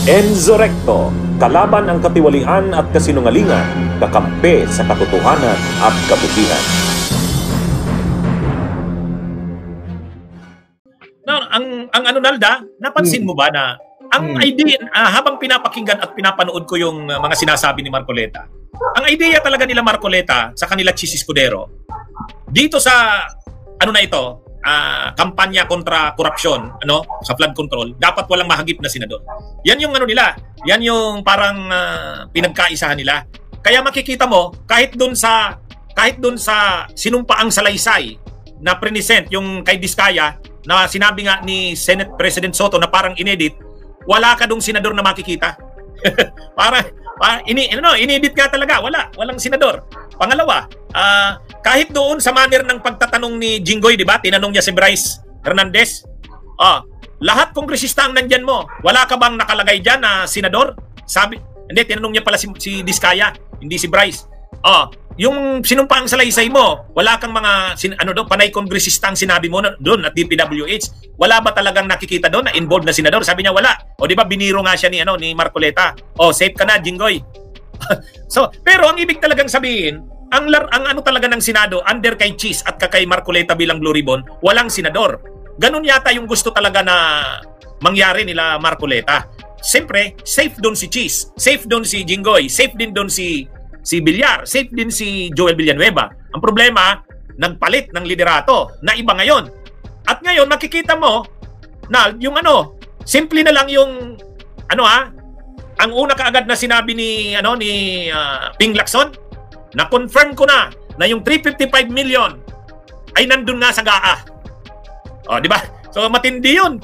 Enzo Recto, kalaban ang katiwalian at kasinungalingan, kakampi sa katotohanan at kabutihan. No, ang ano Nalda, napansin mo ba na ang idea habang pinapakinggan at pinapanood ko yung mga sinasabi ni Marcoleta, ang idea talaga nila Marcoleta sa kanila Chis Escudero dito sa ano na ito, kampanya kontra korupsyon, ano, sa flood control, dapat walang mahagip na senador. Yan yung ano nila, yan yung parang pinagkaisahan nila. Kaya makikita mo kahit doon sa sinumpaang salaysay na present yung kay Diskaya na sinabi nga ni Senate President Soto na parang inedit, wala ka dong senador na makikita. Inedit ka talaga, walang senador. Pangalawa, kahit doon sa manner ng pagtatanong ni Jinggoy, di ba? Tinanong niya si Bryce Hernandez. Lahat kongresista ang nandyan mo. Wala ka bang nakalagay dyan na senador? Sabi, hindi, tinanong niya pala si Diskaya, hindi si Bryce. Yung sinumpaang salaysay mo, wala kang mga panay kongresista ang sinabi mo doon at DPWH. Wala ba talagang nakikita doon na involved na senador? Sabi niya wala. O di ba biniro nga siya ni Marcoleta. Safe ka na, Jinggoy. So, pero ang ibig talagang sabihin, ang ano talaga ng Senado under kay Chis at kay Marcoleta bilang Blue Ribbon, walang senador. Ganun yata yung gusto talaga na mangyari nila Marcoleta. Siyempre, safe doon si Chis, safe doon si Jinggoy, safe din doon si Villar, safe din si Joel Villanueva. Ang problema, nagpalit ng liderato na iba ngayon. At ngayon makikita mo na yung simple na lang yung ang una kaagad na sinabi ni Ping Lacson, na-confirm ko na yung 355 million ay nandun nga sa GAA. Di ba? So matindi yun.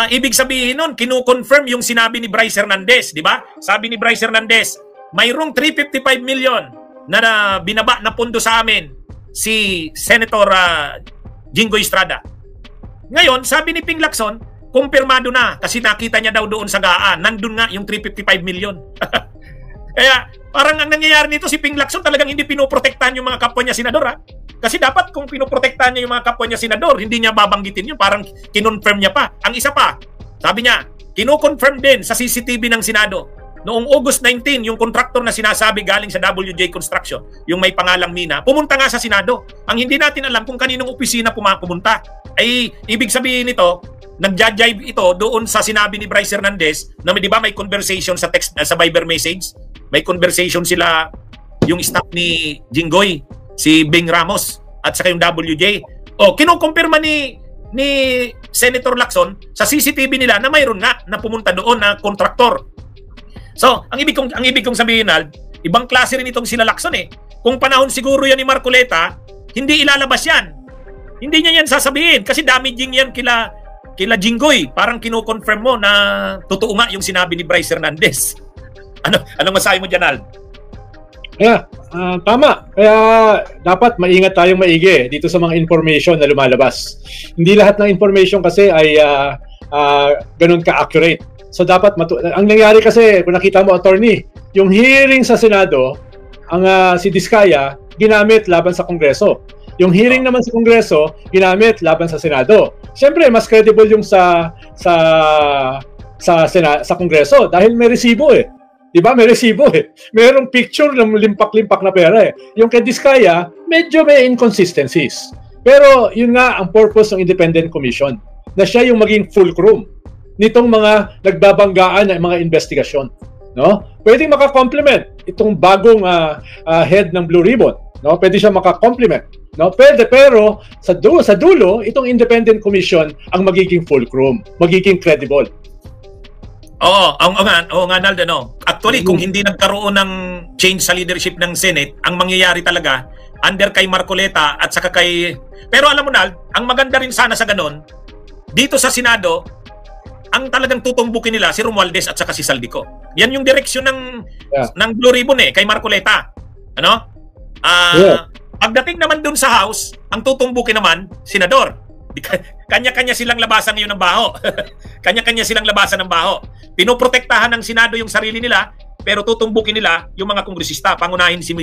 Ibig sabihin nun, kinu-confirm yung sinabi ni Bryce Hernandez, di ba? Sabi ni Bryce Hernandez, mayroong 355 million na binaba na pondo sa amin si Senator Jinggoy Estrada. Ngayon, sabi ni Ping Lacson, kumpirmado na kasi nakita niya daw doon sa GAA, nandun nga yung 355 million. Kaya parang ang nangyayari nito, si Ping Lacson talagang hindi pinoprotektahan yung mga kapwa niya senador. Kasi dapat kung pinoprotektahan niya yung mga kapwa niya senador, hindi niya babanggitin yun, parang kinonfirm niya pa. Ang isa pa, sabi niya, kino-confirm din sa CCTV ng Senado. Noong August 19, yung contractor na sinasabi galing sa WJ Construction, yung may pangalang Mina, pumunta nga sa Senado. Ang hindi natin alam kung kaninong opisina pumunta. Ay, ibig sabihin nito, nagja-jive ito doon sa sinabi ni Bryce Hernandez na di ba may conversation sa text sa Viber message, may conversation sila yung staff ni Jinggoy, si Bing Ramos at saka yung WJ. Kinukumpirma ni Senator Lacson sa CCTV nila na mayroon nga na pumunta doon na kontraktor. So, ang ibig kong sabihin, ibang klase rin itong sila Lacson eh. Kung panahon siguro yan ni Marcoleta, hindi ilalabas yan. Hindi niya yan sasabihin kasi damaging yan kila Jinggoy. Parang kino-confirm mo na totoo nga yung sinabi ni Bryce Hernandez. Anong masabi mo dyan, Al? Tama. Kaya dapat maingat tayong maigi dito sa mga information na lumalabas. Hindi lahat ng information kasi ay ganun ka-accurate. So dapat ang nangyari kasi, kung nakita mo, attorney, yung hearing sa Senado, si Diskaya ginamit laban sa Kongreso. Yung hearing naman sa Kongreso, ginamit laban sa Senado. Siyempre, mas credible yung sa Kongreso dahil may resibo eh. Di ba? May resibo eh. Mayroong picture ng limpak-limpak na pera eh. Yung kay Diskaya, medyo may inconsistencies. Pero yun nga ang purpose ng Independent Commission, na siya yung maging fulcrum nitong mga nagbabanggaan ng mga investigasyon. No? Pwedeng makakomplement itong bagong head ng Blue Ribbon. No? Pwede siya makakomplement. No? Pwede, pero sa dulo, itong Independent Commission ang magiging fulcrum, magiging credible. Oo nga, Naldo, no. Actually, kung hindi nagkaroon ng change sa leadership ng Senate, ang mangyayari talaga, under kay Marcoleta at saka kay... Pero alam mo, Nald, ang maganda rin sana sa ganon, dito sa Senado, ang talagang tutumbukin nila si Romualdez at saka si Saldico. Yan yung direksyon ng Blue Ribbon kay Marcoleta. Pagdating naman dun sa House, ang tutumbukin naman, senador. Kanya-kanya silang labasan ngayon ng baho. Kanya-kanya silang labasan ng baho. Pinoprotektahan ng Senado yung sarili nila, pero tutumbukin nila yung mga kongresista. Pangunahin si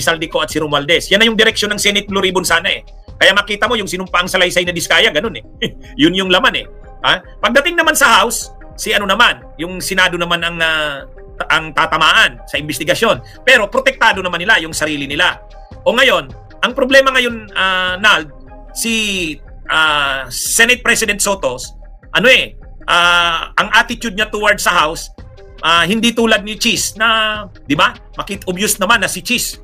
Saldico at si Romualdez. Yan na yung direksyon ng Senate Blue Ribbon sana eh. Kaya makita mo yung sinumpaang salaysay na Diskaya, ganun eh. Yun yung laman eh. Pagdating naman sa House, si ano naman, yung Senado naman ang tatamaan sa investigasyon. Pero protektado naman nila yung sarili nila. O ngayon, ang problema ngayon, Nald, si Senate President Soto, ang attitude niya towards sa House, hindi tulad ni Cheese na, di ba? Obvious naman na si Cheese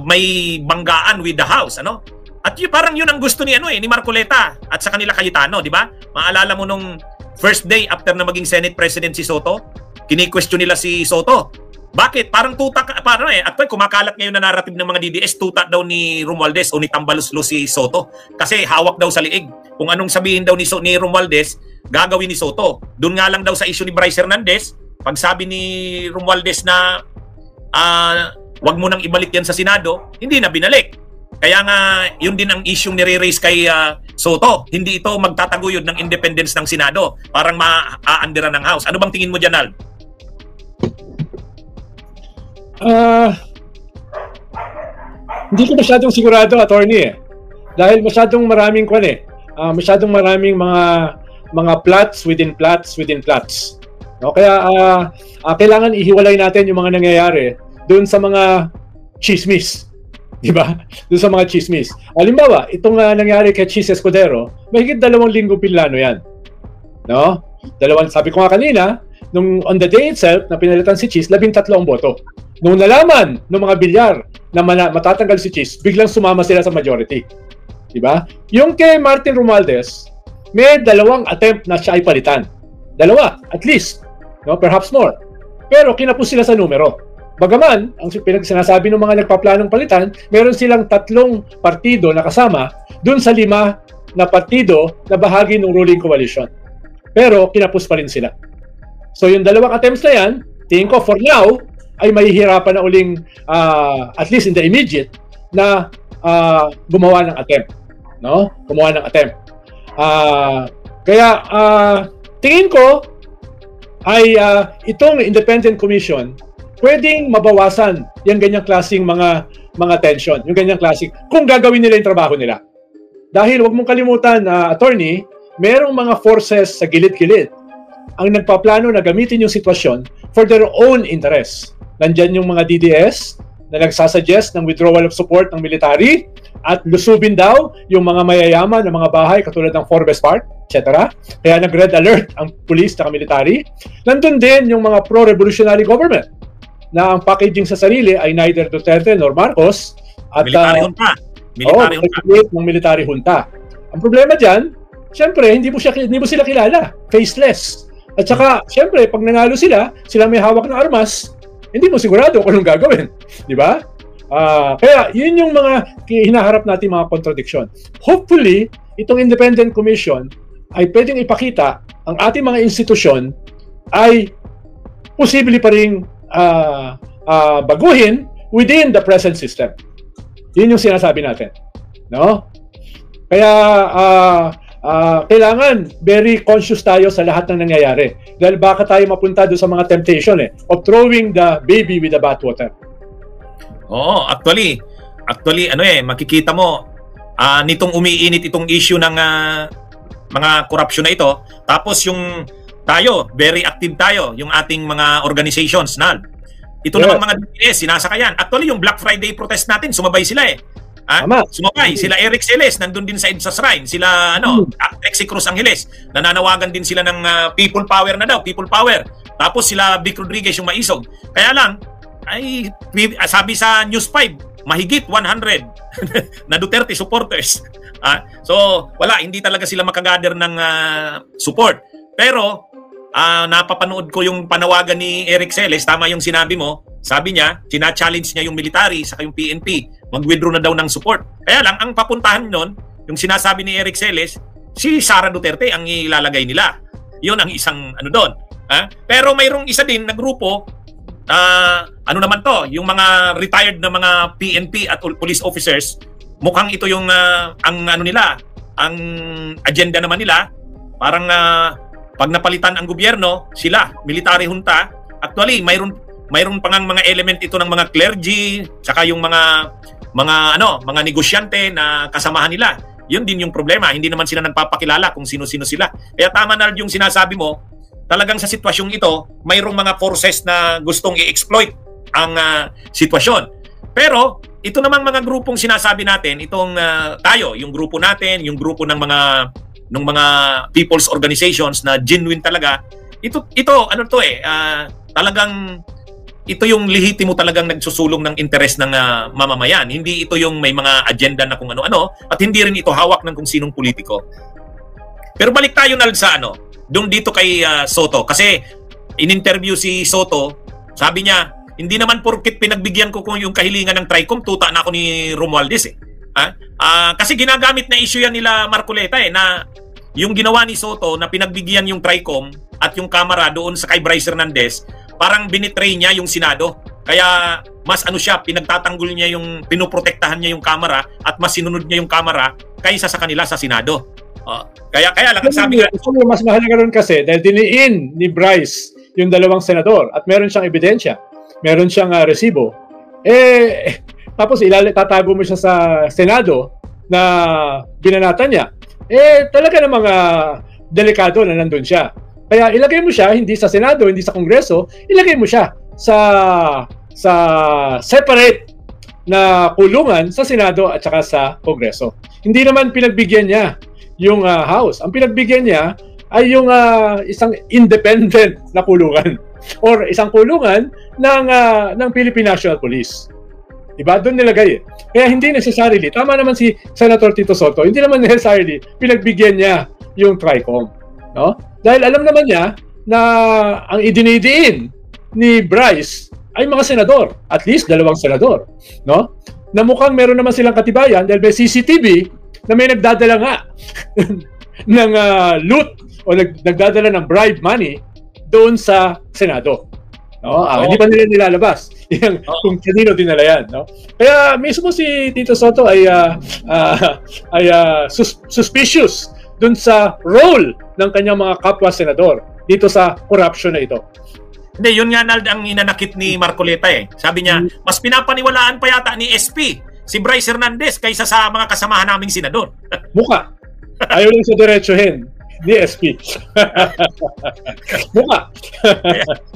may banggaan with the House, ano? At parang yun ang gusto ni ni Marcoleta at sa kanila Cayetano, di ba? Maalala mo nung first day after na maging Senate President si Soto, kini-question nila si Soto. Bakit? Parang tutak, actually kumakalat ngayon na narrative ng mga DDS, tutak daw ni Romualdez o ni Tambaluslo si Soto kasi hawak daw sa liig. Kung anong sabihin daw ni Romualdez, gagawin ni Soto. Doon nga lang daw sa issue ni Bryce Hernandez, pag sabi ni Romualdez na wag mo nang ibalik yan sa Senado, hindi na binalik. Kaya nga, yun din ang issue nire-raise kay Soto. Hindi ito magtataguyod ng independence ng Senado. Parang maaandira ng House. Ano bang tingin mo dyan, Al? Hindi ko masyadong sigurado, attorney Dahil masyadong maraming masyadong maraming mga plots within plots within plots. No? Kaya kailangan ihiwalay natin yung mga nangyayari doon sa mga chismis. Di ba? Doon sa mga chismis. Halimbawa, itong nangyari kay Cheese Escudero, mahigit 2 linggo pinlano yan. No? Sabi ko nga kanina, nung on the day itself na pinalitan si Cheese, 13 ang boto. Nung nalaman ng mga bilyar na matatanggal si Cheese, biglang sumama sila sa majority. Di ba? Yung kay Martin Romualdez, may 2 attempt na siya ay palitan. 2, at least. No? Perhaps more. Pero kinapos sila sa numero. Bagaman, ang sinasabi ng mga nagpaplanong palitan, meron silang 3 partido na kasama dun sa 5 na partido na bahagi ng ruling coalition. Pero kinapos pa rin sila. So yung 2 attempts na yan, tingin ko for now, ay mahihirapan na uling, at least in the immediate, na gumawa ng attempt. No? Gumawa ng attempt. Kaya tingin ko ay itong independent commission pwedeng mabawasan yung ganyang klaseng mga tension, yung ganyang klaseng, kung gagawin nila yung trabaho nila. Dahil wag mong kalimutan, attorney, merong mga forces sa gilid-gilid ang nagpaplano na gamitin yung sitwasyon for their own interests. Nandyan yung mga DDS na nagsasuggest ng withdrawal of support ng military at lusubin daw yung mga mayayaman ng mga bahay katulad ng Forbes Park, etc. Kaya nag-red alert ang police at military. Nandun din yung mga pro-revolutionary government na ang packaging sa sarili ay neither Duterte nor Marcos at military junta. Ng military junta. Ang problema diyan, syempre hindi mo sila kilala, faceless. At saka syempre pag nanalo sila may hawak ng armas, hindi mo sigurado kung anong gagawin, di ba? Kaya yun yung mga hinaharap natin mga contradiction. Hopefully, itong independent commission ay pwedeng ipakita ang ating mga institusyon ay posible pa ring baguhin within the present system. Yun yung sinasabi natin, no? Kaya kailangan very conscious tayo sa lahat ng nangyayari dahil baka tayo mapunta doon sa mga temptation of throwing the baby with the bathwater. Oo, actually makikita mo nitong umiinit itong issue ng mga korupsyon na ito, tapos yung tayo, very active tayo, yung ating mga organizations, Nal. Ito naman mga DDS, sinasakayan. Actually, yung Black Friday protest natin, sumabay sila Sumabay. Sila Eric Celes, nandun din sa EDSA Shrine. Sila, Exi Cruz Angeles. Nananawagan din sila ng people power na daw, people power. Tapos sila Vic Rodriguez yung maisog. Kaya lang, ay sabi sa News 5, mahigit 100 na Duterte supporters. So, wala, hindi talaga sila makagather ng support. Pero, napapanood ko yung panawagan ni Eric Celes, tama yung sinabi mo, sabi niya, sina-challenge niya yung military saka yung PNP, mag-withdraw na daw ng support. Kaya lang, ang papuntahan nun, yung sinasabi ni Eric Celes, si Sara Duterte ang ilalagay nila. Yun ang isang doon. Pero mayroong isa din na grupo, ano naman to, yung mga retired na mga PNP at police officers, mukhang ito yung ang agenda naman nila, parang pag napalitan ang gobyerno, sila, military junta, actually mayroon pang mga element ito ng mga clergy, saka yung mga negosyante na kasamahan nila. Yun din yung problema, hindi naman sila nagpapakilala kung sino-sino sila. Kaya tama na yung sinasabi mo, talagang sa sitwasyong ito, mayroong mga forces na gustong i-exploit ang sitwasyon. Pero ito namang mga grupong sinasabi natin, itong tayo, yung grupo natin, yung grupo ng mga people's organizations na genuine talaga, ito ano to talagang ito yung lehitimo talagang nagsusulong ng interes ng mamamayan. Hindi ito yung may mga agenda na kung ano-ano at hindi rin ito hawak ng kung sinong politiko. Pero balik tayo na sa doon dito kay Soto. Kasi in-interview si Soto, sabi niya, hindi naman porkit pinagbigyan ko kung yung kahilingan ng TRICOM, tuta na ako ni Romualdez kasi ginagamit na issue yan nila Marcoleta na yung ginawa ni Soto na pinagbigyan yung TRICOM at yung Kamara doon sa kay Bryce Hernandez, parang binitray niya yung Senado. Kaya mas siya, pinagtatanggol niya pinoprotektahan niya yung Kamara at mas sinunod niya yung Kamara kaysa sa kanila sa Senado. Kaya lang sabi nga, mas mahalaga ron kasi dahil diniin ni Bryce yung dalawang senador at meron siyang ebidensya, meron siyang resibo. Tapos tatago mo siya sa Senado na binanatan niya. Talaga namang delikado na nandun siya. Kaya ilagay mo siya hindi sa Senado, hindi sa Kongreso, ilagay mo siya sa separate na kulungan sa Senado at saka sa Kongreso. Hindi naman pinagbigyan niya yung House. Ang pinagbigyan niya ay yung isang independent na kulungan or isang kulungan ng Philippine National Police. Diba? Doon nilagay Kaya hindi necessarily, tama naman si Senator Tito Soto, hindi naman necessarily pinagbigyan niya yung TRICOM. No? Dahil alam naman niya na ang idinidiin ni Bryce ay mga senador, at least 2 senador. No? Na mukhang meron naman silang katibayan dahil may CCTV na may nagdadala nga ng loot o nagdadala ng bribe money doon sa Senado. No? Hindi pa nila nilalabas kung kanino dinala yan. No? Kaya mismo si Tito Soto ay suspicious doon sa role ng kanyang mga kapwa-senador dito sa corruption na ito. Hindi, yun nga ang inanakit ni Marcoleta Sabi niya, mas pinapaniwalaan pa yata ni SP si Bryce Hernandez kaysa sa mga kasamahan naming senador. Mukha. Ayaw lang sa diretsuhin ni SP. Mukha.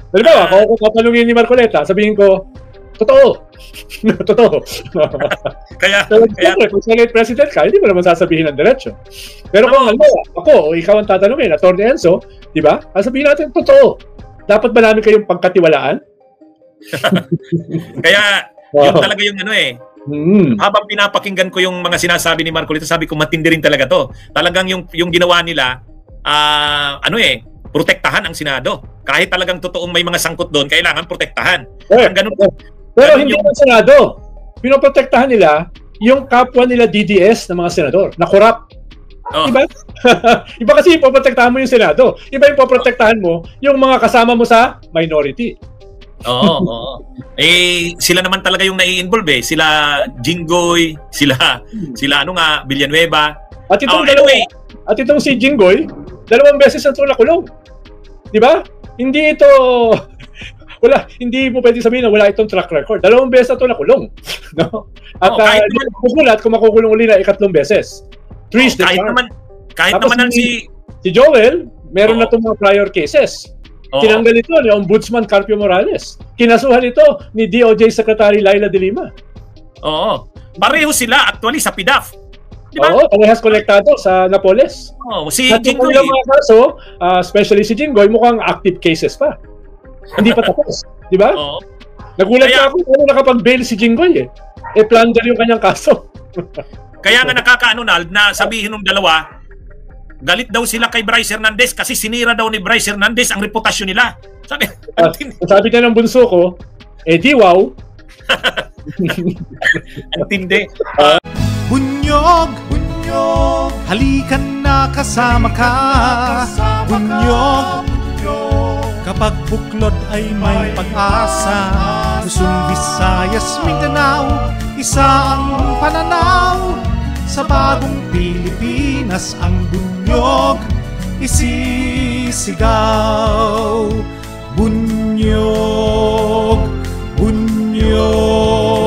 Halimbawa, kung tatanungin ni Marcoleta, sabihin ko, totoo. Totoo. Kaya kung Senate President ka, hindi mo naman sasabihin ng diretsyo. Pero kung ako o ikaw ang tatanungin, Atty. Enzo, di ba? Sabihin natin, totoo. Dapat ba namin kayong pagkatiwalaan? Kaya, yun talaga yung habang pinapakinggan ko yung mga sinasabi ni Marcoleta, sabi ko matindi rin talaga to. Talagang yung ginawa nila, protektahan ang Senado. Kahit talagang totoong may mga sangkot doon, kailangan protektahan. Pero hindi ang Senado. Pinoprotektahan nila yung kapwa nila DDS ng mga senador na corrupt. Diba? Iba kasi ipoprotektahan mo yung Senado. Iba yung poprotektahan mo yung mga kasama mo sa minority. Oo. Sila naman talaga yung nai-involve Sila Jinggoy, sila Villanueva. At itong si Jinggoy, 2 beses na ito nakulong. Di ba? Hindi mo pwedeng sabihin na wala itong track record. 2 beses na ito nakulong. No? At kukulat kung makukulong uli na 3 beses. Kahit naman si Joel, meron na itong mga prior cases. Tinanggal ito ni Ombudsman Carpio Morales. Kinasuhan ito ni DOJ Secretary Laila de Lima. Oo. Pareho sila actually sa PDAF. Diba? Oo, parehas konektado sa Napoles. Si At Jinggoy. Yung mga kaso, especially si Jinggoy, mukhang active cases pa. Hindi pa tapos. Di ba? Nagulat na ako kung nakapag-bail si Jinggoy plunder yung kanyang kaso. Kaya nga nakakaanunal na sabihin ng dalawa, galit daw sila kay Bryce Hernandez kasi sinira daw ni Bryce Hernandez ang reputasyon nila. Sabi niya ng bunso ko, di wow. Antindi. Bunyog, halikan na kasama ka. Bunyog, kapag buklod ay may pag-asa. Luzon, Visayas, Mindanao, isa ang pananaw. Sa bagong Pilipinas ang bunyog isisigaw. Bunyog, bunyog.